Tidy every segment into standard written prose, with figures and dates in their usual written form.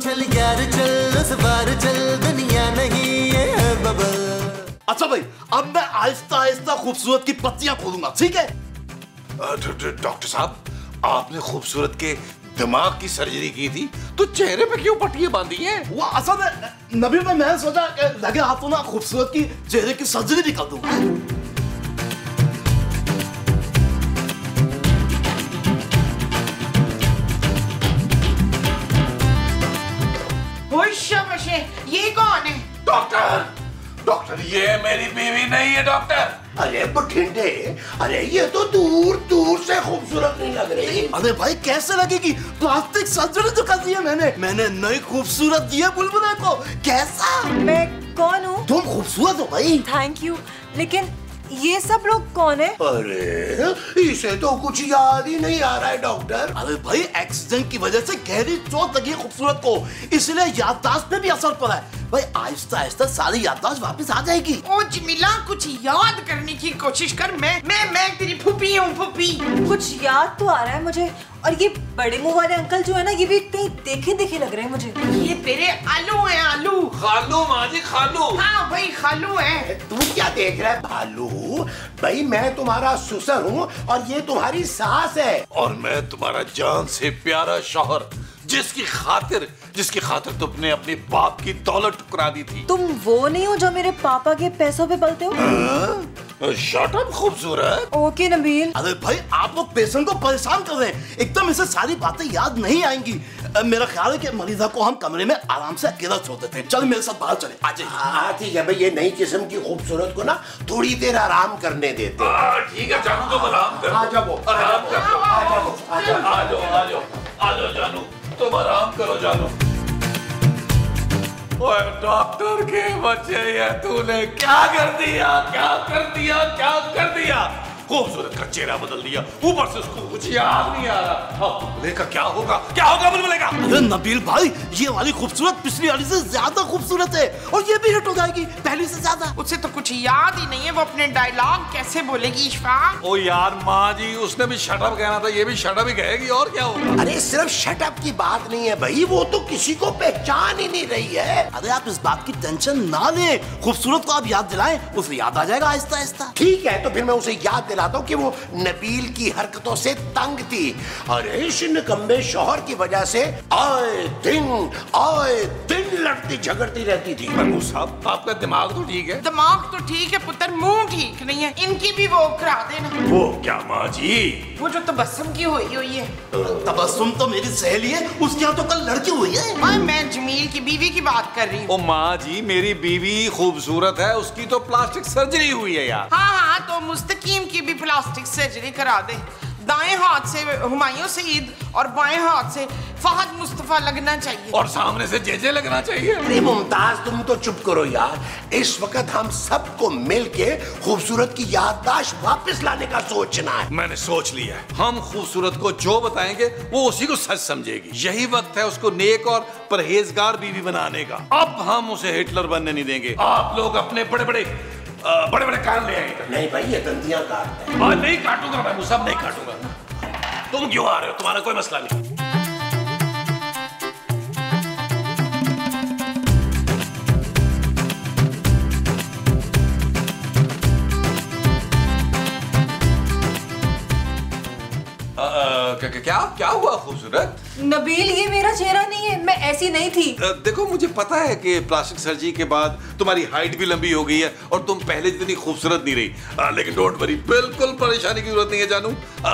चल यार चल, इस बार चल, दुनिया नहीं ये है बबल। अच्छा भाई, अब मैं आहिस्ता आहिस्ता खूबसूरत की पत्तियां खोलूंगा, ठीक है? डॉक्टर साहब, आपने खूबसूरत के दिमाग की सर्जरी की थी तो चेहरे पे क्यों पट्टियां बांधी हैं? वो असल में नबील भाई, मैंने सोचा लगे हाथ तो ना खूबसूरत की चेहरे की सर्जरी भी कर दूंगा। ये कौन है? डॉक्टर ये मेरी बीवी नहीं है डॉक्टर। अरे बठिंडे, अरे ये तो दूर दूर से खूबसूरत नहीं लग रही। अरे भाई कैसे लगेगी? प्लास्टिक सर्जरी तो कर दी है मैंने नई खूबसूरत दी है बुलबुले को। कैसा? मैं कौन हूँ? तुम खूबसूरत हो भाई। थैंक यू, लेकिन ये सब लोग कौन है? अरे इसे तो कुछ याद ही नहीं आ रहा है डॉक्टर। अरे भाई, एक्सीडेंट की वजह से गहरी चोट लगी है खूबसूरत को, इसलिए याददाश्त पे भी असर पड़ा है। भाई आहिस्ता आहिस्ता सारी याददाश्त वापस आ जाएगी। ओ जमीला, कुछ याद करने की कोशिश कर। मैं तेरी फूफी हूँ, फूफी। कुछ याद तो आ रहा है मुझे, और ये बड़े मुंह वाले अंकल जो है ना, ये भी कहीं देखे देखे लग रहे हैं मुझे। ये तेरे आलू हैं, आलू। खालू माँ जी, खालू। हाँ भाई, खालू है। तू क्या देख रहा है भालू? भाई मैं तुम्हारा ससुर हूँ और ये तुम्हारी सास है। और मैं तुम्हारा जान से प्यारा शौहर, जिसकी खातिर तुमने अपने बाप की दौलत ठुकरा दी थी। तुम वो नहीं हो जो मेरे पापा के पैसों पे पलते हो? शट अप खूबसूरत। ओके नबील। अरे भाई, आप लोग पेशेंट को परेशान कर रहे हैं, एकदम इसे सारी बातें याद नहीं आएंगी। मेरा ख्याल है कि मरीजा को हम कमरे में आराम से अकेला छोड़ देते हैं। चल मेरे साथ बाहर चले, आ जाइए। हाँ ठीक है भाई, ये नई किस्म की खूबसूरत को ना थोड़ी देर आराम करने देते हैं। ठीक है जानू, तुम आराम करो। आ जाओ, आराम करो, आ जाओ जानू, तुम आराम करो जानू। ओए डॉक्टर के बच्चे, ये तूने क्या कर दिया? खूबसूरत का चेहरा बदल दिया, ऊपर से उसको कुछ याद नहीं आ रहा। बुलबुले का क्या होगा बुलबुले का? अरे नबील भाई, ये वाली खूबसूरत पिछली वाली से ज्यादा खूबसूरत है, और ये भी हिट हो जाएगी पहली से ज्यादा। उसे तो कुछ याद ही नहीं है, वो अपने डायलॉग कैसे बोलेगी इशफाक? ओ यार माँ जी, उसने भी शटअप कहना था, ये भी शटअप ही कहेगी, और क्या होगा? अरे सिर्फ शटअप की बात नहीं है भाई, वो तो किसी को पहचान ही नहीं रही है। अरे आप इस बात की टेंशन ना ले, खूबसूरत को आप याद दिलाएं, उसे याद आ जाएगा आहिस्ता आहिस्ता। ठीक है, तो फिर मैं उसे याद दिलाता हूँ कि वो नबील की हरकतों से तंग थी। अरे इस निकम्मे शौहर की वजह से आए दिन लड़ती झगड़ती रहती थी। बन्नू साहब, आपका दिमाग तो ठीक है? दिमाग तो ठीक है पुत्र, मुंह ठीक नहीं है। इनकी भी वो करा देना। वो क्या माँ जी? वो जो तबस्सुम की हुई है। तबस्सुम तो मेरी सहेली है, उसके यहाँ तो कल लड़की हुई है। हाँ, मैं जमील की बीवी की बात कर रही हूँ। ओ माँ जी, मेरी बीवी खूबसूरत है, उसकी तो प्लास्टिक सर्जरी हुई है यार। हाँ, तो मुस्तकीम की भी प्लास्टिक सर्जरी करा दे। दाएं हाथ से हुमायूं सईद और बाएं हाथ से फहद मुस्तफा लगना चाहिए, और सामने से जेजे लगना चाहिए। अरे मुमताज, तुम तो चुप करो यार। इस वक्त हम सबको मिलके खूबसूरत की याददाश्त वापस लाने का सोचना है। मैंने सोच लिया है, हम खूबसूरत को जो बताएंगे वो उसी को सच समझेगी। यही वक्त है उसको नेक और परहेजगार बीवी बनाने का। अब हम उसे हिटलर बनने नहीं देंगे। आप लोग अपने बड़े बड़े कान ले आएंगे। नहीं भाई, ये दंदियां काटते हैं। नहीं काटूंगा मैं, सब नहीं काटूंगा। तुम क्यों आ रहे हो? तुम्हारा कोई मसला नहीं। क्या हुआ खूबसूरत? नबील, ये मेरा चेहरा नहीं है, मैं ऐसी नहीं थी। देखो, मुझे पता है कि प्लास्टिक सर्जरी के बाद तुम्हारी हाइट भी लंबी हो गई है और तुम पहले जितनी खूबसूरत नहीं रही। लेकिन डोंट वरी, बिल्कुल परेशानी की जरूरत नहीं है जानू,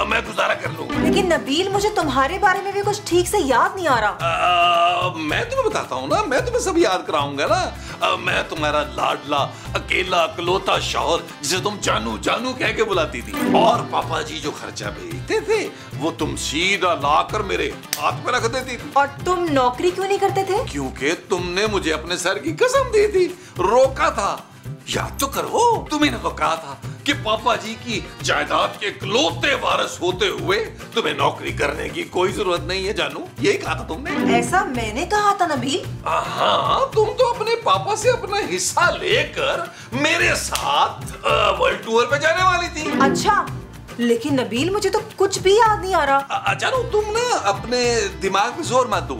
मैं गुजारा कर लूंगा। लेकिन नबील, मुझे तुम्हारे बारे में भी कुछ ठीक से याद नहीं आ रहा। मैं तुम्हें बताता हूँ ना, मैं तुम्हें सब याद कराऊंगा ना। मैं तुम्हारा लाडला अकेला इकलौता शौहर, जिसे तुम जानू कह के बुलाती थी, और पापा जी जो खर्चा भेजते थे वो तुम सीधा लाकर मेरे हाथ में रख देती थी। और तुम नौकरी क्यों नहीं करते थे? क्योंकि तुमने मुझे अपने सर की कसम दी थी, रोका था। याद तो करो, तुम्हें तो कहा था कि पापा जी की जायदाद के इकलौते वारिस होते हुए तुम्हें नौकरी करने की कोई जरूरत नहीं है जानू, यही कहा था तुमने। ऐसा मैंने कहा था नबील? हाँ, तुम तो अपने पापा से अपना हिस्सा लेकर मेरे साथ वर्ल्ड टूर पे जाने वाली थी। अच्छा, लेकिन नबील मुझे तो कुछ भी याद नहीं आ रहा। जानू तुम ना अपने दिमाग में जोर मत दो,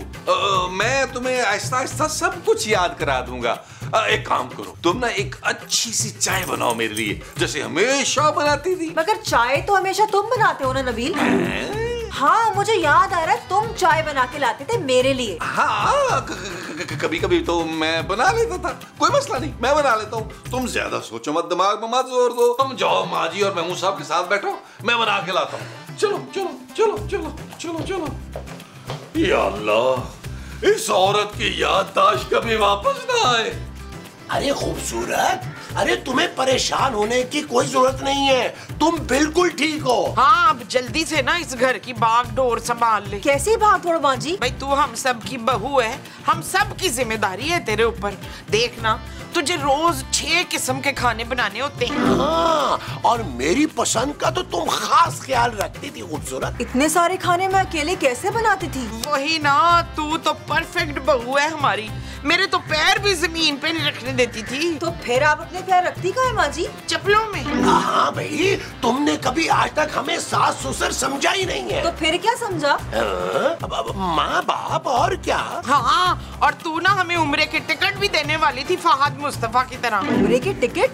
मैं तुम्हें आहिस्ता आहिस्ता सब कुछ याद करा दूंगा। एक काम करो, तुम ना एक अच्छी सी चाय बनाओ मेरे लिए, जैसे हमेशा बनाती थी। मगर चाय तो हमेशा तुम बनाते हो ना नबील। हाँ मुझे याद आ रहा है, तुम चाय बना के लाते थे मेरे लिए। हाँ कभी कभी तो मैं बना लेता था, कोई मसला नहीं, मैं बना लेता हूँ। तुम ज्यादा सोचो मत, दिमाग में मत जोर दो। तुम जाओ माजी और महमूद साहब के साथ बैठो, मैं बना के लाता हूँ। चलो चलो चलो चलो चलो चलो। या अल्लाह, इस औरत की याददाश्त कभी वापस ना आए। अरे खूबसूरत, अरे तुम्हें परेशान होने की कोई जरूरत नहीं है, तुम बिल्कुल ठीक हो। हाँ अब जल्दी से ना इस घर की बागडोर संभाल ले। कैसी भागदौड़ बाजी? भाई तू हम सब की बहू है, हम सब की जिम्मेदारी है तेरे ऊपर। देखना तुझे रोज 6 किस्म के खाने बनाने होते हैं। हाँ, और मेरी पसंद का तो तुम खास ख्याल रखती थी खूबसूरत। इतने सारे खाने मैं अकेले कैसे बनाती थी? वही ना, तू तो परफेक्ट बहू है हमारी। मेरे तो पैर भी जमीन पे नहीं रखने देती थी। तो फिर आप अपने पैर रखती कहाँ है माँ जी? चप्पलों में। हाँ भाई, तुमने कभी आज तक हमें सास ससुर समझा ही नहीं है। तो फिर क्या समझा? माँ बाप और क्या। हाँ, और तू ना हमें उम्रे के टिकट भी देने वाली थी फहद मुस्तफा की तरह। उम्रे के टिकट?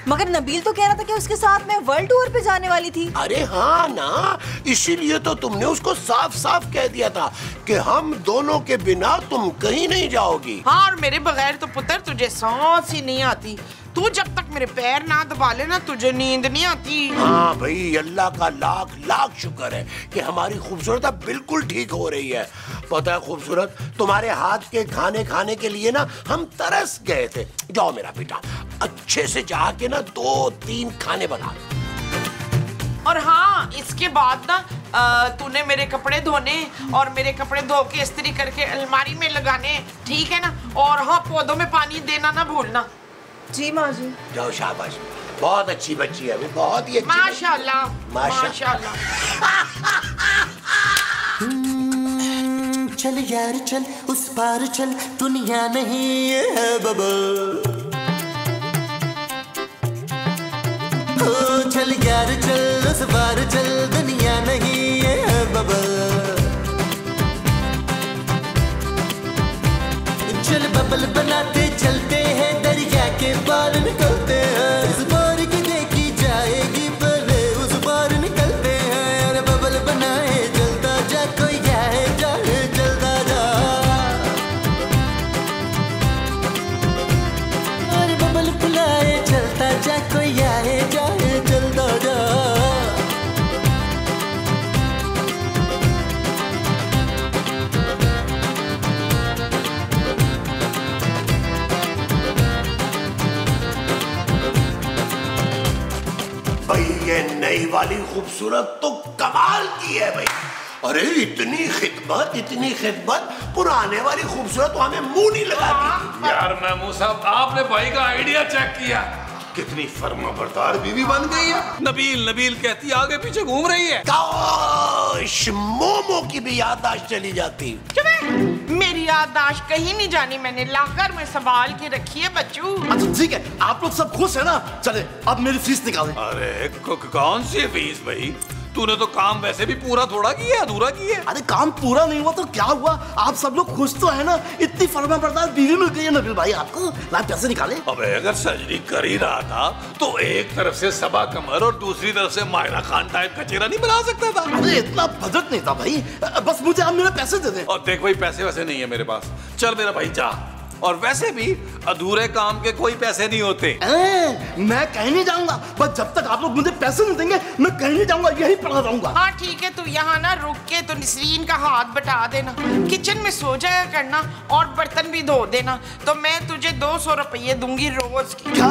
मगर नबील तो कह रहा था कि उसके साथ मैं वर्ल्ड टूर पे जाने वाली थी। अरे हाँ ना, इसीलिए तो तुमने उसको साफ साफ कह दिया था कि हम दोनों के बिना तुम कहीं नहीं जाओगी। हाँ, और मेरे बगैर तो पुत्र तुझे सांस ही नहीं आती। तू जब तक मेरे पैर ना दबा लेना तुझे नींद नहीं आती। हाँ भाई, अल्लाह का लाख लाख शुक्र है कि हमारी खूबसूरत अब बिल्कुल ठीक हो रही है। पता है खूबसूरत, तुम्हारे हाथ के खाने खाने के लिए ना हम तरस गए थे। जाओ मेरा बेटा, अच्छे से जाके ना 2-3 खाने बना। और हाँ, इसके बाद ना तूने मेरे कपड़े धोने और मेरे कपड़े धो के इस्त्री करके अलमारी में लगाने, ठीक है ना? और हाँ, पौधों में पानी देना ना भूलना। जी माँ जी। जाओ, शाबाश, बहुत अच्छी बच्ची है, बहुत ही अच्छी। माशाल्लाह माशाल्लाह। चल यार चल, उस पार चल, दुनिया नहीं है बबल। ओ चल यार चल, उस पार चल, दुनिया नहीं है बबल। चल बबल बनाते चलते हैं, दरिया के पार निकलते हैं। इस पार की देखी जाएगी, पहले उस पार निकलते हैं। अरे बबल बनाए चलता जा, कोई आए जाए चलता जा। अरे बबल बुलाए चलता जा, कोई आए जाए चलता जा। भाई ये नई वाली खूबसूरत तो कमाल की है भाई। अरे इतनी खिदमत, पुराने वाली खूबसूरत तो हमें मुंह नहीं लगाती। यार महमूद साहब, आपने भाई का आइडिया चेक किया? कितनी फर्माबरदार बीवी बन गई है। नबील कहती आगे पीछे घूम रही है। काश मोमो की भी याददाश्त चली जाती। मेरी याददाश्त कहीं नहीं जानी, मैंने लाकर में संभाल के रखी है बच्चू। अच्छा ठीक है, आप लोग सब खुश है ना? चले अब मेरी फीस निकालें। अरे कौन सी फीस भाई? तूने तो काम वैसे भी पूरा थोड़ा किया, अधूरा किया। अरे काम पूरा नहीं हुआ तो क्या हुआ? आप सब लोग खुश तो है ना? इतनी फर्माबरदार बीवी मिल गई है नबील भाई आपको। ला पैसे निकाले। अबे अगर सर्जरी कर ही रहा था तो एक तरफ से सबा कमर और दूसरी तरफ से मायरा खान टाइप का चेहरा नहीं बना सकता था? अरे इतना बजट नहीं था भाई, बस मुझे आप मेरे पैसे दे दें। और देख भाई, पैसे वैसे नहीं है मेरे पास। चल मेरा भाई जा। और वैसे भी अधूरे काम के कोई पैसे नहीं होते। मैं कहीं नहीं जाऊंगा, बस जब तक आप लोग मुझे पैसे नहीं देंगे मैं कहीं नहीं जाऊंगा, यही पड़ा रहूंगा। हाँ ठीक है, तू यहाँ ना रुक के तो नसरीन का हाथ बटा देना, किचन में सो जाया करना और बर्तन भी धो देना। तो मैं तुझे 200 रुपये दूंगी रोज की। क्या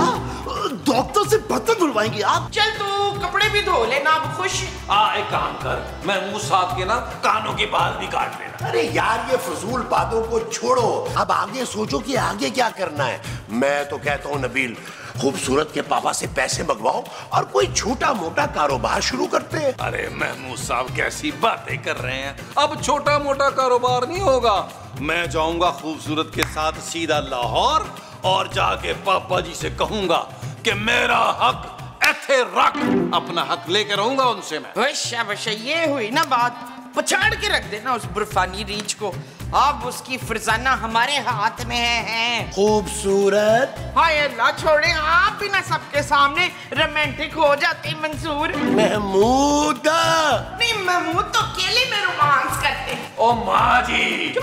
डॉक्टर से बर्तन धुलवाएंगी आप? चल तू कपड़े भी धो लेना, अब खुश। एक काम कर, महमूद साहब के ना कानों के बाल भी काट लेना। अरे यार ये फजूल बातों को छोड़ो, अब आगे सोचो कि आगे क्या करना है। मैं तो कहता हूँ नबील, खूबसूरत के पापा से पैसे मंगवाओ और कोई छोटा मोटा कारोबार शुरू करते हैं। अरे महमूद साहब कैसी बातें कर रहे हैं? अब छोटा मोटा कारोबार नहीं होगा। मैं जाऊंगा खूबसूरत के साथ सीधा लाहौर और जाके पापा जी से कहूंगा कि मेरा हक ऐथे रख, अपना हक लेके रहूंगा उनसे मैं। वश ये हुई ना बात, पछाड़ के रख देना उस बुरफानी रीछ को। अब उसकी फरजाना हमारे हाथ में है। खूबसूरत। हाय अल्लाह, छोड़े आप भी ना सबके सामने रोमांटिक हो जाते मंसूर। महमूद नहीं, महमूद तो अकेले में रोमांस करते हैं। ओ माँ जी,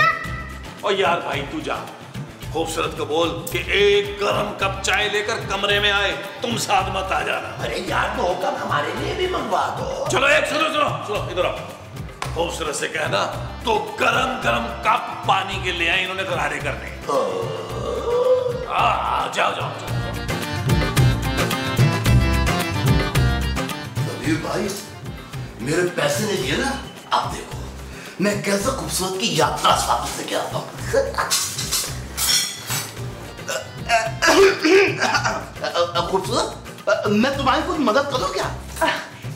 ओ यार भाई तू जा, खूबसूरत को बोल कि एक गरम कप चाय लेकर कमरे में आए, तुम साथ मत आ जाना। अरे यार, 2 कप हमारे लिए भी मंगवा दो। चलो एक सुनो इधर आओ, खूबसूरत से कहना तो गरम गरम कप पानी के ले आए, इन्होंने गरारे करने। जाओ। भाई मेरे पैसे नहीं दिए ना, अब देखो मैं कैसे खूबसूरत की यात्रा वापस लेके आता हूँ। खूबसूरत, मैं तुम्हारी कुछ मदद करूँ क्या?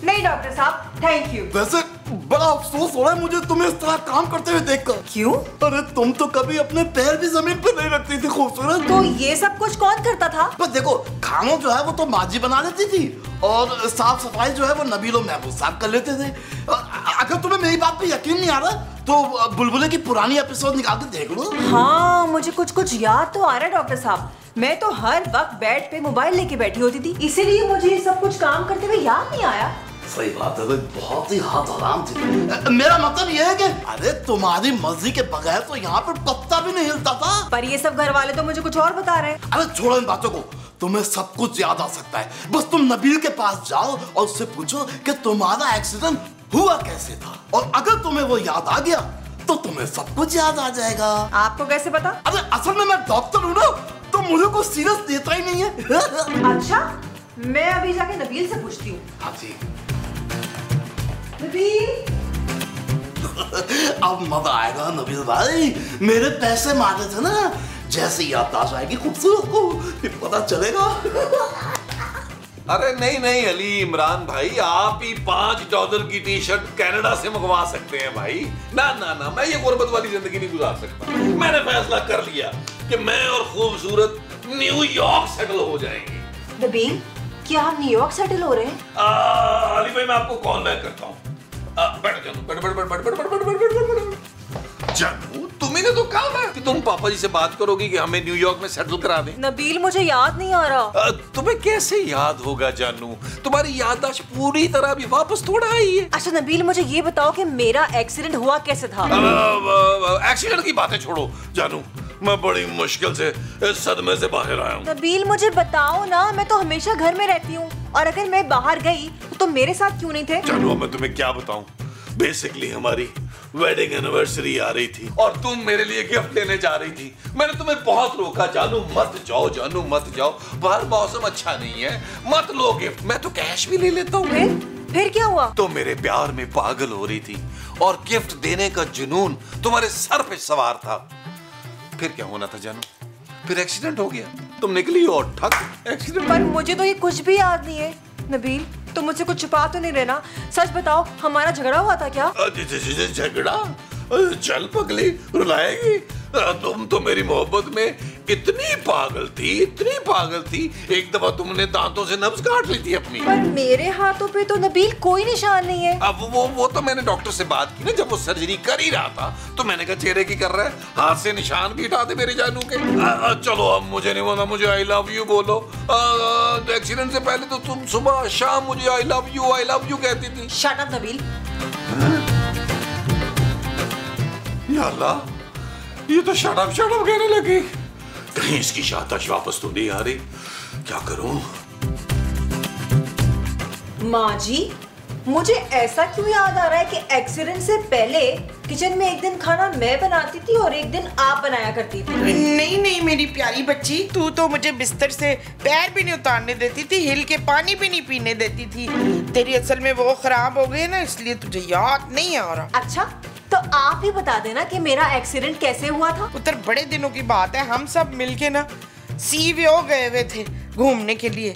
नहीं डॉक्टर साहब, थैंक यू। वैसे बड़ा अफसोस हो रहा है मुझे तुम्हें इस तरह काम करते हुए देखकर। क्यों? अरे तुम तो कभी अपने पैर भी जमीन पर नहीं रखती थी खूबसूरत। तो ये सब कुछ कौन करता था? बस देखो, खाना जो है वो तो माँ जी बना लेती थी और साफ सफाई जो है वो नबील और महबूब साहब कर लेते थे। अगर तुम्हें मेरी बात पे यकीन नहीं आ रहा तो बुलबुले की पुरानी एपिसोड निकाल के देख लो। हाँ, मुझे कुछ याद तो आ रहा है डॉक्टर साहब। मैं तो हर वक्त बेड पे मोबाइल लेके बैठी होती थी, इसीलिए मुझे ये सब कुछ काम करते हुए याद नहीं आया। सही बात है, बहुत ही हाथ आराम थी। मेरा मतलब ये है कि अरे तुम्हारी मर्जी के बगैर तो यहाँ पर पत्ता भी नहीं हिलता था। पर ये सब घर वाले तो मुझे कुछ और बता रहे हैं। अरे छोड़ो इन बातों को, तुम्हें सब कुछ याद आ सकता है। बस तुम नबील के पास जाओ और उससे पूछो कि तुम्हारा एक्सीडेंट हुआ कैसे था, और अगर तुम्हें वो याद आ गया तो तुम्हें सब कुछ याद आ जाएगा। आपको कैसे पता? अरे असल में मैं डॉक्टर हूँ ना, तो मुझे कोई सीरियस देता ही नहीं है। अच्छा, मैं अभी जाके नबील से पूछती हूँ। हाँ जी। नबील, अब मजा आएगा नबील भाई, मेरे पैसे मांगे थे ना, जैसे याददाश्त आएगी खूबसूरत को फिर पता चलेगा। अरे नहीं अली इमरान भाई, आप ही $5 की टी शर्ट कनाडा से मंगवा सकते हैं भाई। ना, मैं ये गुर्बत वाली जिंदगी नहीं गुजार सकता। मैंने फैसला कर लिया कि मैं और खूबसूरत न्यूयॉर्क सेटल हो जाएंगे। नबील, क्या हम न्यूयॉर्क सेटल हो रहे हैं? अली भाई मैं आपको कॉल बैक करता हूँ। बैठ जानू, तुम्हें तो कहा है कि तुम पापा जी से बात करोगी कि हमें न्यूयॉर्क में सेटल करा दें। नबील, मुझे याद नहीं आ रहा। तुम्हें कैसे याद होगा जानू, तुम्हारी याददाश्त पूरी तरह भी वापस थोड़ा आई है। अच्छा नबील, मुझे ये बताओ कि मेरा एक्सीडेंट हुआ कैसे था? एक्सीडेंट की बातें छोड़ो जानू, मैं बड़ी मुश्किल से इस सदमे से बाहर आया हूँ। नबील, मुझे बताओ ना, मैं तो हमेशा घर में रहती हूँ, और अगर मैं बाहर गई तो तुम मेरे साथ क्यों नहीं थे? जानू, मैं तुम्हें क्या बताऊँ, बेसिकली हमारी वेडिंग एनिवर्सरी आ रही थी और तुम मेरे लिए गिफ्ट लेने जा रही थी। मैंने तुम्हें बहुत रोका, जानू मत जाओ, जानू मत जाओ, बाहर मौसम अच्छा नहीं है, मत लो गिफ्ट, मैं तो कैश भी ले लेता हूँ। फिर क्या हुआ? तो मेरे प्यार में पागल हो रही थी और गिफ्ट देने का जुनून तुम्हारे सर पे सवार था। फिर क्या होना था जानू, फिर एक्सीडेंट हो गया, तुम निकली और ठक एक्सीडेंट। पर मुझे तो ये कुछ भी याद नहीं है। नबील, तुम मुझसे कुछ छुपा तो नहीं रहे ना? सच बताओ, हमारा झगड़ा हुआ था क्या? झगड़ा? चल पगली, रुलाएगी? तुम तो मेरी मोहब्बत में इतनी पागल थी, एक दफा तुमने दांतों से नब्ज काट ली थी अपनी। पर मेरे हाथों पे तो नबील कोई निशान नहीं है। अब वो तो मैंने डॉक्टर से बात की ना, जब वो सर्जरी कर ही रहा था, तो मैंने कहा चेहरे की कर रहा है, हाथ से निशान भी हटा दे मेरे जानू के। चलो अब मुझे नहीं बोलना, मुझे आई लव यू बोलो। एक्सीडेंट से पहले तो तुम सुबह शाम मुझे आई लव यू कहती थी। Shut up Nabeel. या अल्लाह, ये तो शट अप कहने लगी। कहीं इसकी शाबाश वापस तो नहीं आ रही, क्या करूं? माँ जी, मुझे ऐसा क्यों याद आ रहा है कि एक्सीडेंट से पहले किचन में एक दिन खाना मैं बनाती थी और एक दिन आप बनाया करती थी। नहीं मेरी प्यारी बच्ची, तू तो मुझे बिस्तर से पैर भी नहीं उतारने देती थी, हिल के पानी भी नहीं पीने देती थी। तेरी असल में वो खराब हो गई ना, इसलिए तुझे याद नहीं आ रहा। अच्छा, तो आप ही बता देना कि मेरा एक्सीडेंट कैसे हुआ था। पुत्र, बड़े दिनों की बात है, हम सब मिलके ना सी वे गए हुए थे घूमने के लिए।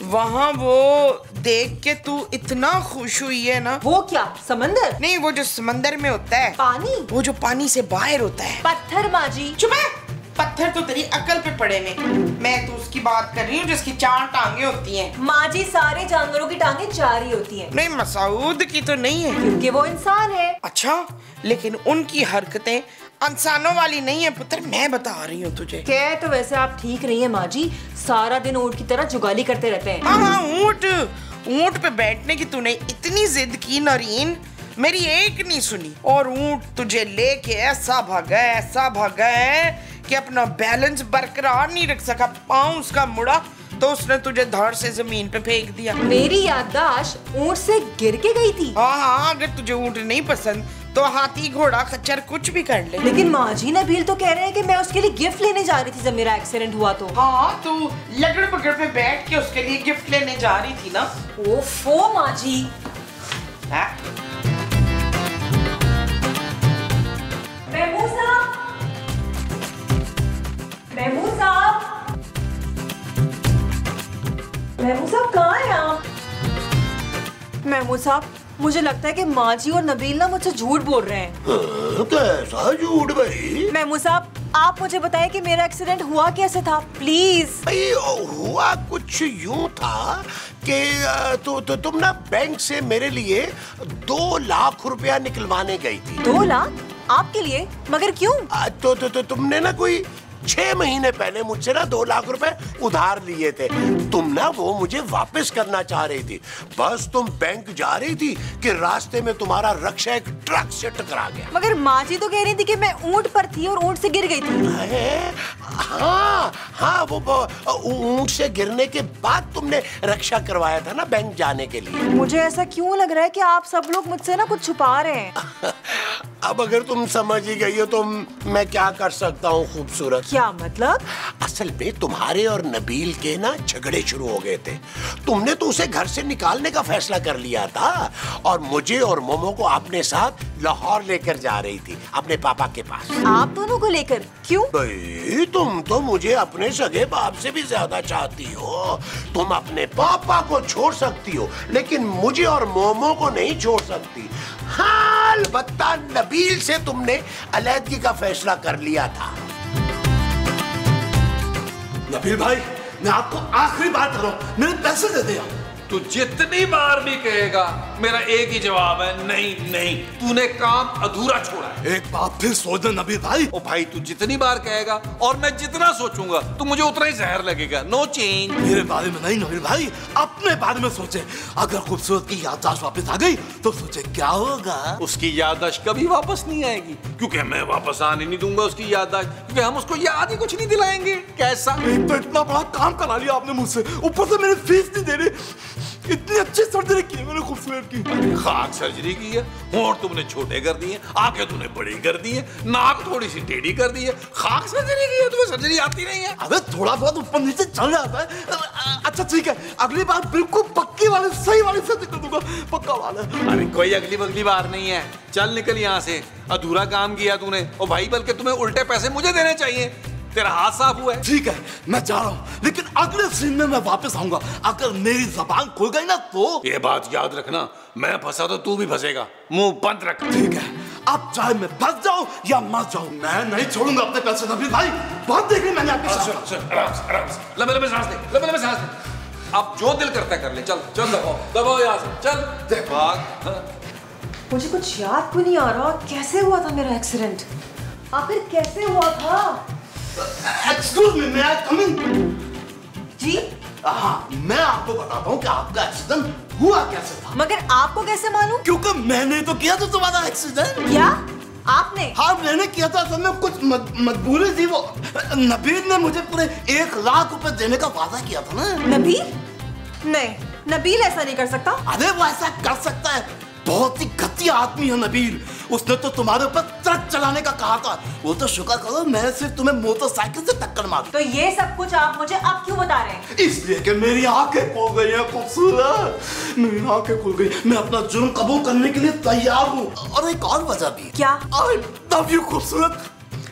वहाँ वो देख के तू इतना खुश हुई है ना। वो क्या, समंदर? नहीं, वो जो समंदर में होता है पानी? वो जो पानी से बाहर होता है। पत्थर माँ जी। चुप है, पत्थर तो तेरी अकल पे पड़े में। मैं तो उसकी बात कर रही हूँ जिसकी 4 टांगे होती हैं। माँ जी, सारे जानवरों की टांगे 4 ही होती हैं। नहीं, मसूद की तो नहीं है क्योंकि वो इंसान है। अच्छा, लेकिन उनकी हरकतें इंसानों वाली नहीं है पुत्र, मैं बता रही हूँ तुझे। कह तो वैसे आप ठीक रही है माँ जी, सारा दिन ऊँट की तरह जुगाली करते रहते हैं। हाँ, ऊँट पे बैठने की तूने इतनी जिद की नरीन, मेरी एक नहीं सुनी, और ऊँट तुझे लेके ऐसा भागा है कि अपना बैलेंस बरकरार नहीं रख सका। पाँव उसका मुड़ा तो उसने तुझे धड़ से जमीन पे फेंक दिया। मेरी याददाश्त ऊँट से गिर के गई थी। हाँ, अगर तुझे ऊँट नहीं पसंद तो हाथी, घोड़ा, खच्चर कुछ भी कर ले। लेकिन माँ जी, नबील तो कह रहे हैं कि मैं उसके लिए गिफ्ट लेने जा रही थी जब मेरा एक्सीडेंट हुआ तो। हाँ, तू लगड़ पकड़ पे बैठ के उसके लिए गिफ्ट लेने जा रही थी ना। ओफो माँ जी। महमूद साहब कहाँ हैं आप? महमूद साहब, मुझे लगता है कि माँ जी और नबील ना मुझसे झूठ बोल रहे हैं। कैसा झूठ भाई? महमूद साहब, आप मुझे बताएं कि मेरा एक्सीडेंट हुआ कैसे था, प्लीज। भाई हुआ कुछ यूं था कि तुम ना बैंक से मेरे लिए 2 लाख रुपया निकलवाने गई थी। 2 लाख आपके लिए? मगर क्यों? तो तुमने ना कोई 6 महीने पहले मुझसे ना 2 लाख रुपए उधार लिए थे। तुम ना वो मुझे वापस करना चाह रही थी। बस तुम बैंक जा रही थी कि रास्ते में तुम्हारा रक्षा एक ट्रक से टकरा गया। मगर माँ जी तो कह रही थी कि मैं ऊँट पर थी और ऊँट से गिर गई थी। हाँ, वो ऊँट से गिरने के बाद तुमने रक्षा करवाया था ना बैंक जाने के लिए। मुझे ऐसा क्यों लग रहा है कि आप सब लोग मुझसे ना कुछ छुपा रहे हैं। अब अगर तुम समझ ही गई हो तो मैं क्या कर सकता हूँ खूबसूरत। क्या मतलब? असल में तुम्हारे और नबील के ना झगड़े शुरू हो गए थे। तुमने तो उसे घर से निकालने का फैसला कर लिया था और मुझे और मोमो को अपने साथ लाहौर लेकर जा रही थी, अपने पापा के पास। आप दोनों को लेकर? क्यों? भाई तुम तो मुझे अपने सगे बाप से भी ज्यादा चाहती हो। तुम अपने पापा को छोड़ सकती हो लेकिन मुझे और मोमो को नहीं छोड़ सकती। हाँ, अलबत्ता नबील से तुमने अलहदगी का फैसला कर लिया था। नबील भाई, मैं आपको आखिरी बात कर रहा हूं, मेरे पैसे दे दे। तू जितनी बार भी कहेगा मेरा एक ही जवाब है, नहीं नहीं। तूने काम अधूरा छोड़ा है। एक बात फिर सोच ले नबील भाई। ओ भाई, तू जितनी बार कहेगा और मैं जितना सोचूंगा तो मुझे उतना ही जहर लगेगा। No change. मेरे बारे में नहीं नबील भाई, अपने बारे में सोचे। अगर खूबसूरत की याददाश्त वापस आ गई तो सोचे क्या होगा। उसकी याददाश्त कभी वापस नहीं आएगी क्योंकि मैं वापस आने नहीं दूंगा उसकी याददाश्त, क्योंकि हम उसको याद ही कुछ नहीं दिलाएंगे। कैसा? एक तो इतना बड़ा काम करा लिया आपने मुझसे, ऊपर से मेरी फीस नहीं दे रही। इतनी अच्छी सर्जरी की है मैंने खूबसूरत की। खाक सर्जरी की है, होंठ तुमने छोटे कर दिए, आंखें तुमने बड़ी कर दी है, नाक थोड़ी सी टेढ़ी कर दी है। खाक सर्जरी की है, तुम्हें सर्जरी आती नहीं है? अबे थोड़ा बहुत ऊपर नीचे चल जाता है। अच्छा ठीक है, अगली बार बिल्कुल पक्की वाली सही वाली सर्जरी कर दूंगा, पक्का वाला। अरे कोई अगली बगली बार नहीं है, चल निकल यहाँ से। अधूरा काम किया तूने। और भाई बल्कि तुम्हें उल्टे पैसे मुझे देने चाहिए। तेरा हाथ साफ हुआ है। ठीक है, मैं जा रहा हूँ लेकिन अगले सीन में मैं वापस आऊंगा। अगर मेरी जबान खुल गई ना तो ये बात याद रखना, मैं फंसा तो तू भी फंसेगा। मुंह बंद रख। ठीक है, अब चाहे मैं फंस जाऊं या मर जाऊं, मैं नहीं छोड़ूंगा अपने पैसे। नबील भाई, बहुत देख ली मैंने आपकी। आराम से लंबे लंबे सांस ले, लंबे लंबे सांस ले। अब जो दिल करता है कर ले। चल चल, दबाओ दबाओ यहाँ से, चल भाग। मुझे कुछ याद क्यों नहीं आ रहा कैसे हुआ था मेरा एक्सीडेंट, आखिर कैसे हुआ था? एक्सक्यूज मी, मैं कम इन? जी हाँ, मैं आपको बताता हूँ कि आपका एक्सीडेंट हुआ कैसे था। मगर आपको कैसे मालूम? क्योंकि मैंने तो किया था तुम्हारा एक्सीडेंट। क्या आपने? हाँ, मैंने किया था। असल में कुछ मजबूरी थी। वो नबील ने मुझे पूरे 1 लाख रुपए देने का वादा किया था ना। नबील? नहीं, नबील ऐसा नहीं कर सकता। अरे वो ऐसा कर सकता है, बहुत ही घटिया आदमी है नबील। उसने तो तुम्हारे ऊपर ट्रक चलाने का कहा था। वो तो शुक्र करो मैंने सिर्फ तुम्हें मोटरसाइकिल से टक्कर मारी। तो ये सब कुछ आप मुझे अब क्यों बता रहे हैं? इसलिए कि मेरी आंखें खुल गई हैं खूबसूरत, मेरी आंखें खुल गई। मैं अपना जुर्म कबूल करने के लिए तैयार हूँ। और एक और वजह भी। क्या? आई लव यू खूबसूरत।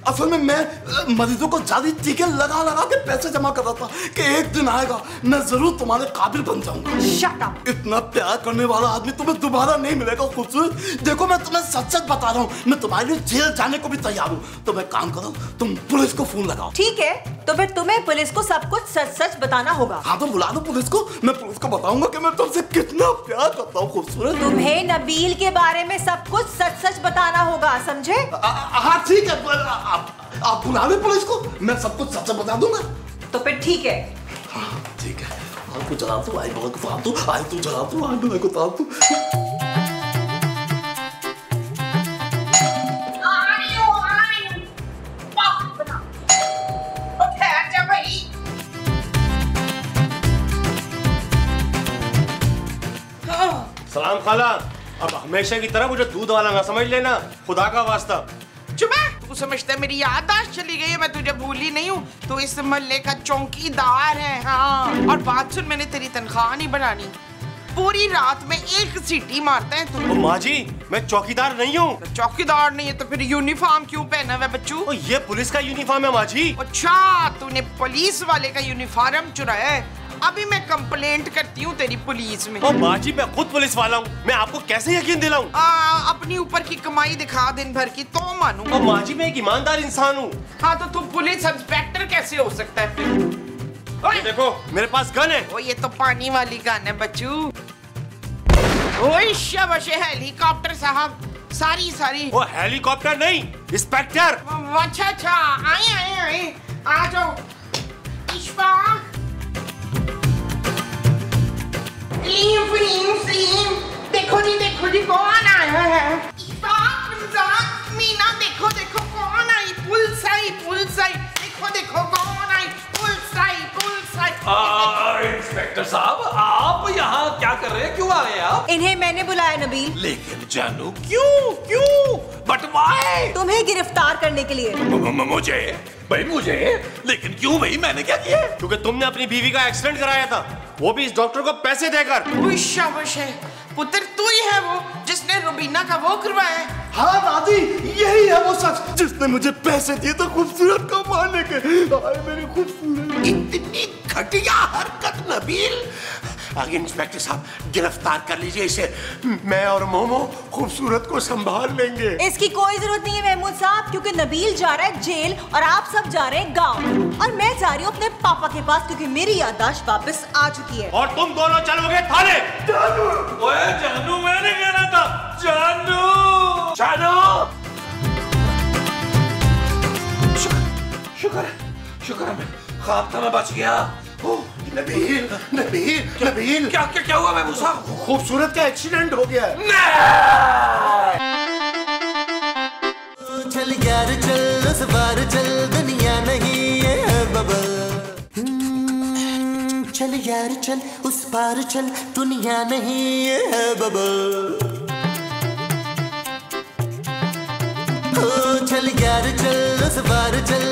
असल में मैं मरीजों को जाली टीके लगा लगा के पैसे जमा कर रहा था कि एक दिन आएगा मैं जरूर तुम्हारे काबिल बन जाऊंगा। Shut up. इतना प्यार करने वाला आदमी तुम्हें दोबारा नहीं मिलेगा खूबसूरत। देखो मैं तुम्हें सच सच बता रहा हूँ, मैं तुम्हारे लिए जेल जाने को भी तैयार हूँ। तो मैं काम करो, तुम पुलिस को फोन लगाओ। ठीक है, तो फिर तुम्हें पुलिस को सब कुछ सच सच बताना होगा। हाँ तो बुला दो पुलिस को, मैं पुलिस को बताऊंगा कि मैं तुमसे कितना प्यार करता हूँ खूबसूरत। तुम्हें नबील के बारे में सब कुछ सच सच बताना होगा, समझे? हाँ ठीक है, आप बुला दो पुलिस को, मैं सब कुछ सच सच बता दूंगा। तो फिर ठीक है। हाँ ठीक है, आग को जला दो, आग को ताप दो, आग तो जला दो, आग को ताप दो। सलाम खाला, अब हमेशा की तरह मुझे दूध वाला ना समझ लेना, खुदा का वास्ता। चुप है, तू समझता है मेरी याददाश्त चली गई है? मैं तुझे भूली नहीं हूँ, तू इस मोहल्ले का चौकीदार है। हाँ, और बात सुन, मैंने तेरी तनख्वाह नहीं बढ़ानी, पूरी रात में एक सीटी मारता है तू। माँ जी, मैं चौकीदार नहीं हूँ। तो चौकीदार नहीं है तो फिर यूनिफॉर्म क्यों पहना हुआ है बच्चू? ये पुलिस का यूनिफॉर्म है माँ जी। अच्छा, तूने पुलिस वाले का यूनिफॉर्म चुराया है? अभी मैं कंप्लेंट करती हूँ तेरी पुलिस में। माँ जी, मैं खुद पुलिस वाला हूँ, मैं आपको कैसे यकीन दिलाऊं? अपनी ऊपर की कमाई दिखा दिन भर की तो मानूंगा। माँ जी, मैं एक ईमानदार इंसान हूँ। हाँ तो तू पुलिस इंस्पेक्टर कैसे हो सकता है फिर? ओए देखो, मेरे पास गन है। ओ ये तो पानी वाली गन है बच्चू। ओए शाबाश हेलीकॉप्टर साहब, सारी। वो हेलीकॉप्टर नहीं, इंस्पेक्टर। अच्छा, आए आ जाओ। इशफाक, सलीम, देखो जी कौन आया है। इशफाक, रमजान, मीना, देखो कौन आई। पुलिस आई, देखो कौन आई। पुलिस आई। इंस्पेक्टर साहब, आप यहाँ क्या कर रहे हैं? क्यों आए आप? इन्हें मैंने बुलाया नबील। लेकिन जानू, क्यों? But why? तुम्हें गिरफ्तार करने के लिए। मुझे? लेकिन क्यों भाई, मैंने क्या किया? क्योंकि तुमने अपनी बीवी का एक्सीडेंट कराया था, वो भी इस डॉक्टर को पैसे देकर। शाबाश है पुत्र, तू ही है वो जिसने रुबीना का वो करवाया है? हाँ दादी, यही है वो शख्स जिसने मुझे पैसे दिए तो खूबसूरत को मारने के। हाय मेरी खूबसूरत। इतनी घटिया हरकत नबील। आगे इंस्पेक्टर साहब, गिरफ्तार कर लीजिए इसे, मैं और मोमो खूबसूरत को संभाल लेंगे। इसकी कोई जरूरत नहीं है महमूद साहब, क्योंकि नबील जा रहा है जेल और आप सब जा रहे हैं गांव, और मैं जा रही हूँ अपने पापा के पास क्योंकि मेरी याददाश्त वापस आ चुकी है। और तुम दोनों चलोगे थाने। जानू, मैंने कहना था। जानू। शुक्र है, मैं ख्वाब था, मैं बच गया। नबील, क्या हुआ महबूब साहब? खूबसूरत का एक्सीडेंट हो गया है। चल यार चल, उस बार चल, दुनिया नहीं है बबल। चल यार चल, उस पार चल, दुनिया नहीं है बबल। चल यार चल, उस बार चल।